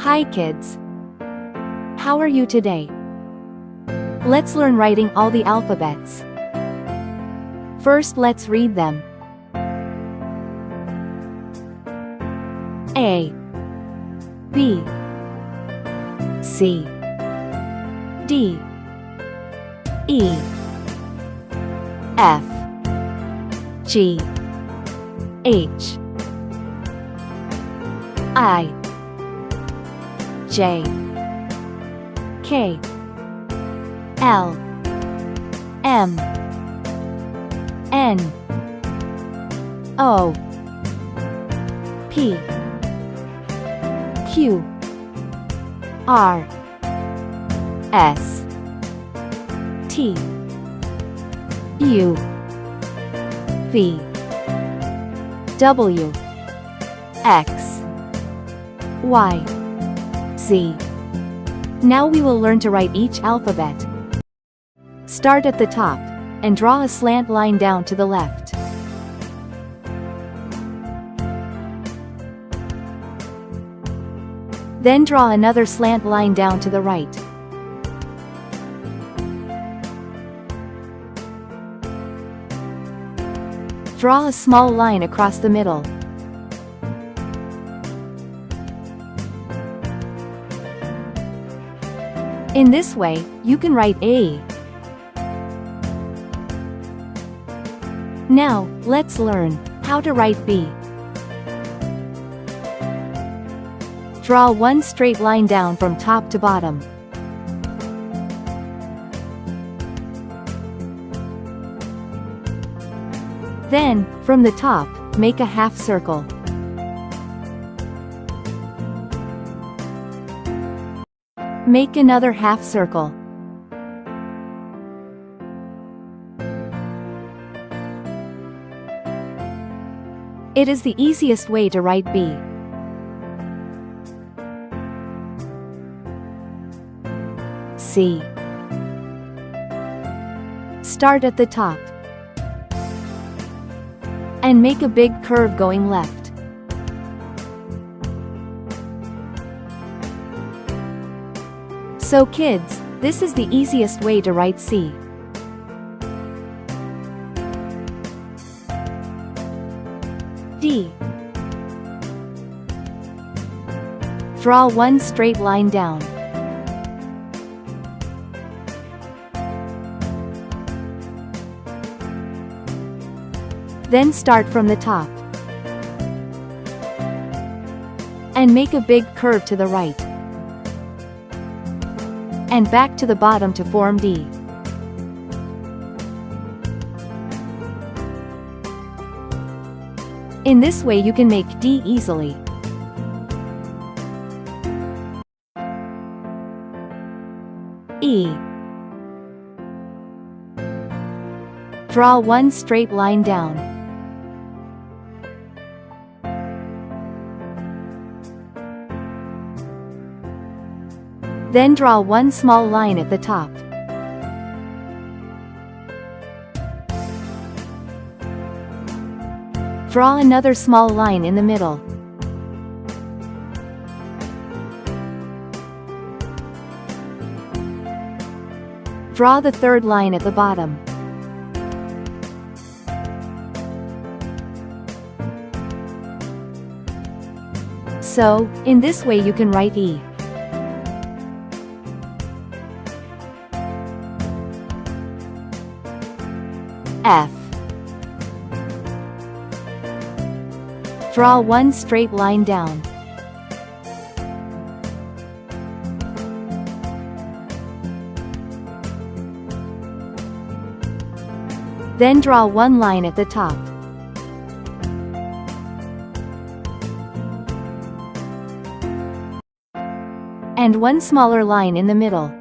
Hi kids. How are you today? Let's learn writing all the alphabets. First, let's read them. A, B, C, D, E, F, G, H, I, J, K, L, M, N, O, P, Q, R, S, T, U, V, W, X, Y, Z. Now we will learn to write each alphabet. Start at the top, and draw a slant line down to the left. Then draw another slant line down to the right. Draw a small line across the middle. In this way, you can write A. Now, let's learn how to write B. Draw one straight line down from top to bottom. Then, from the top, make a half circle. Make another half circle. It is the easiest way to write B. C. Start at the top. And make a big curve going left. So kids, this is the easiest way to write C. D. Draw one straight line down. Then start from the top. And make a big curve to the right. And back to the bottom to form D. In this way you can make D easily. E. Draw one straight line down. Then draw one small line at the top. Draw another small line in the middle. Draw the third line at the bottom. So, in this way you can write E. F. Draw one straight line down. Then draw one line at the top. And one smaller line in the middle.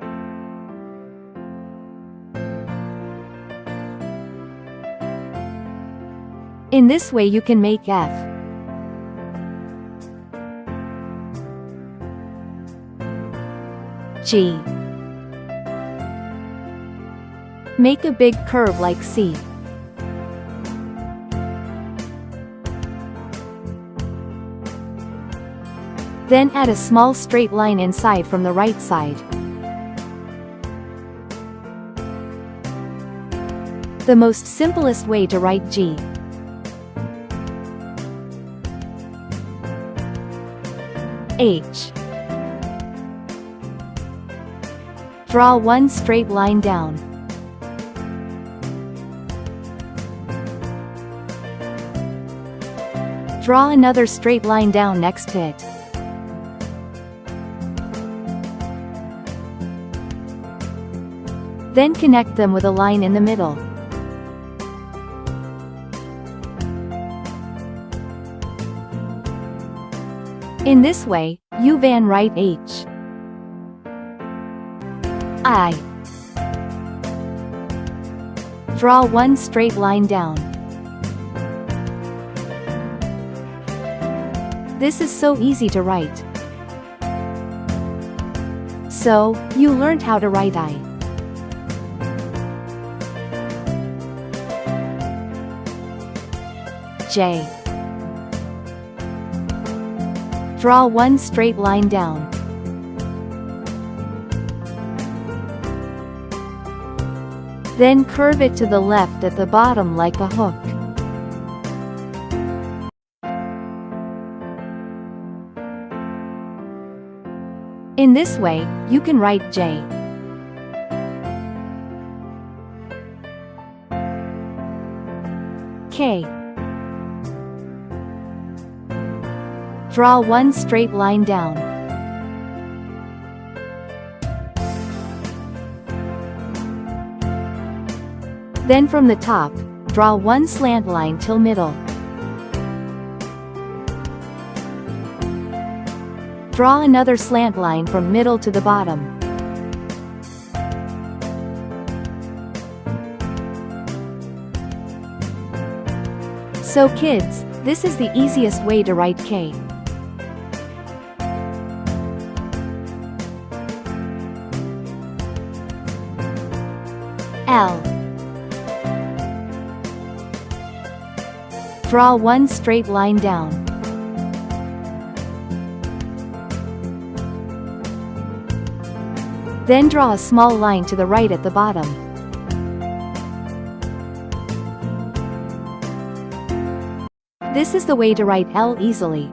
In this way you can make F. G. Make a big curve like C. Then add a small straight line inside from the right side. The most simplest way to write G. H. Draw one straight line down. Draw another straight line down next to it. Then connect them with a line in the middle. In this way, you can write H. I. Draw one straight line down. This is so easy to write. So, you learned how to write I. J. Draw one straight line down. Then curve it to the left at the bottom like a hook. In this way, you can write J. K. Draw one straight line down. Then from the top, draw one slant line till middle. Draw another slant line from middle to the bottom. So kids, this is the easiest way to write K. L. Draw one straight line down. Then draw a small line to the right at the bottom. This is the way to write L easily.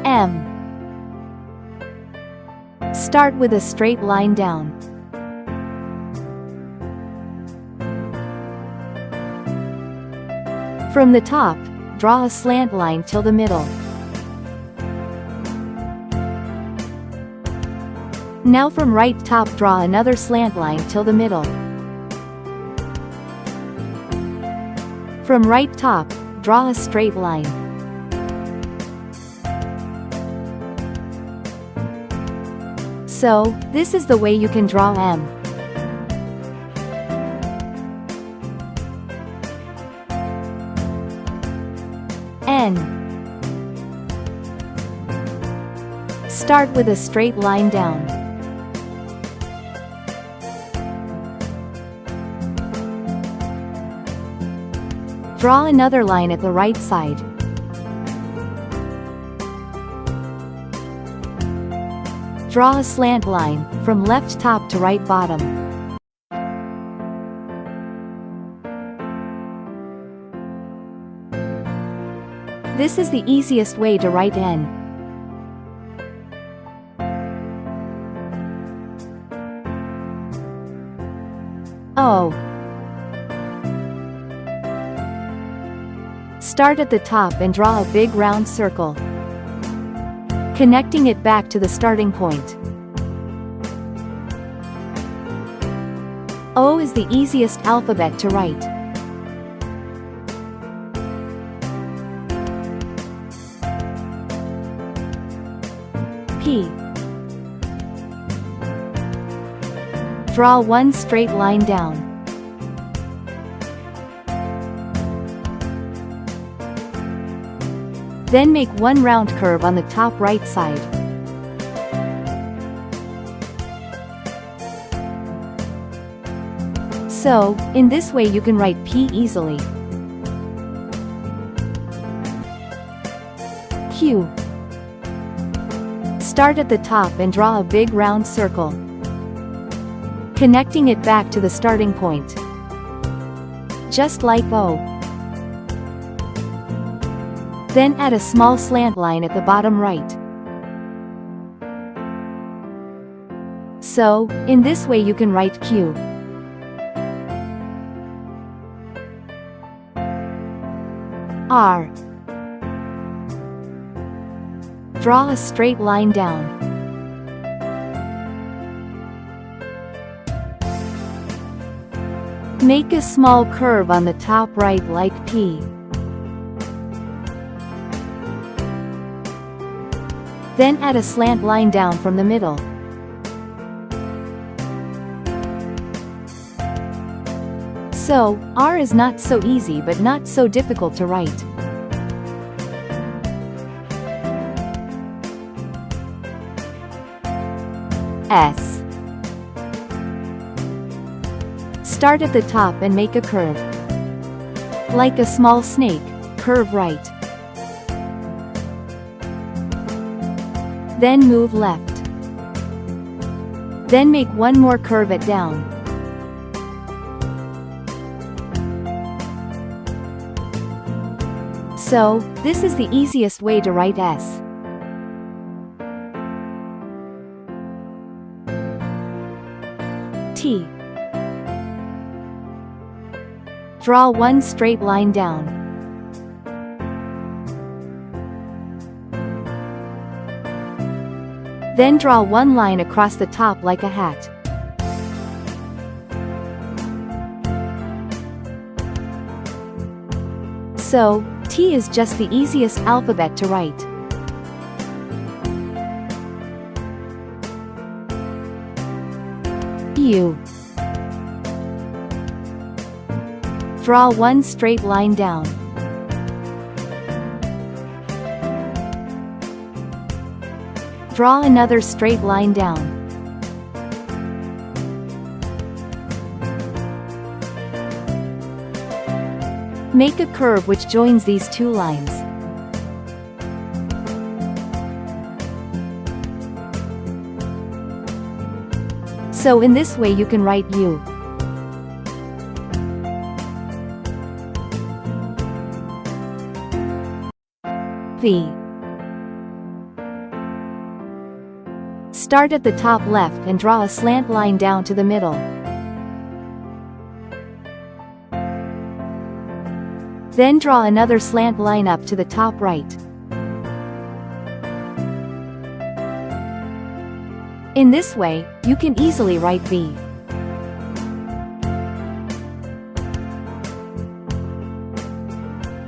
M. Start with a straight line down. From the top, draw a slant line till the middle. Now from right top draw another slant line till the middle. From right top, draw a straight line. So, this is the way you can draw M. N. Start with a straight line down. Draw another line at the right side. Draw a slant line, from left top to right bottom. This is the easiest way to write N. O. Start at the top and draw a big round circle, connecting it back to the starting point. O is the easiest alphabet to write. P. Draw one straight line down. Then make one round curve on the top right side. So, in this way you can write P easily. Q. Start at the top and draw a big round circle, connecting it back to the starting point, just like O. Then add a small slant line at the bottom right. So, in this way you can write Q. R. Draw a straight line down. Make a small curve on the top right like P. Then add a slant line down from the middle. So, R is not so easy but not so difficult to write. S. Start at the top and make a curve. Like a small snake, curve right. Then move left. Then make one more curve at down. So, this is the easiest way to write S. T. Draw one straight line down. Then draw one line across the top like a hat. So, T is just the easiest alphabet to write. U. Draw one straight line down. Draw another straight line down. Make a curve which joins these two lines. So in this way you can write U. V. Start at the top left and draw a slant line down to the middle. Then draw another slant line up to the top right. In this way, you can easily write V.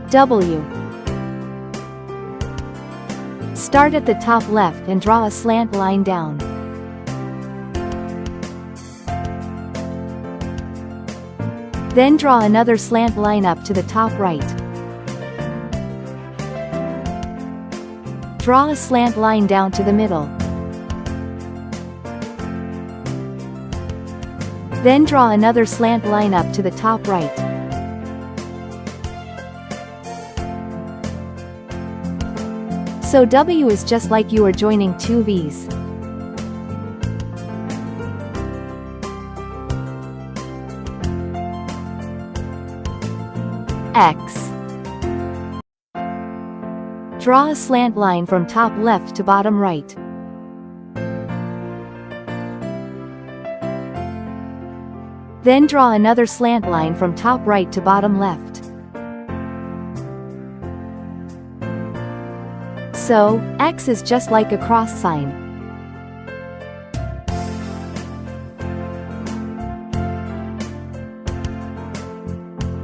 W. Start at the top left and draw a slant line down. Then draw another slant line up to the top right. Draw a slant line down to the middle. Then draw another slant line up to the top right. So W is just like you are joining two V's. X. Draw a slant line from top left to bottom right. Then draw another slant line from top right to bottom left. So, X is just like a cross sign.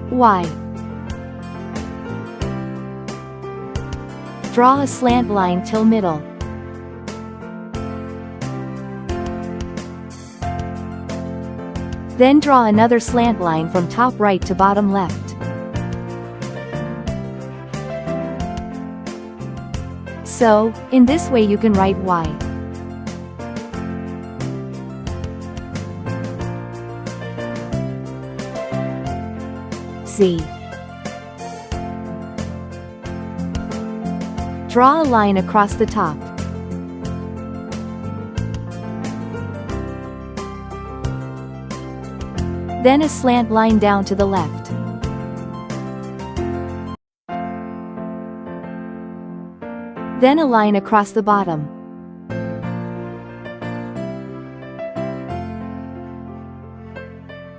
Y. Draw a slant line till middle. Then draw another slant line from top right to bottom left. So, in this way you can write Y. Z. Draw a line across the top. Then a slant line down to the left. Then a line across the bottom.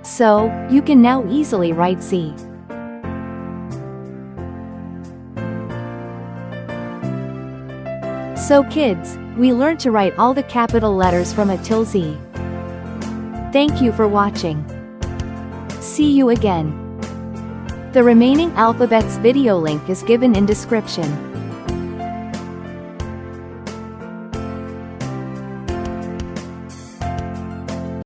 So, you can now easily write C. So kids, we learned to write all the capital letters from A till Z. Thank you for watching. See you again. The remaining alphabet's video link is given in description.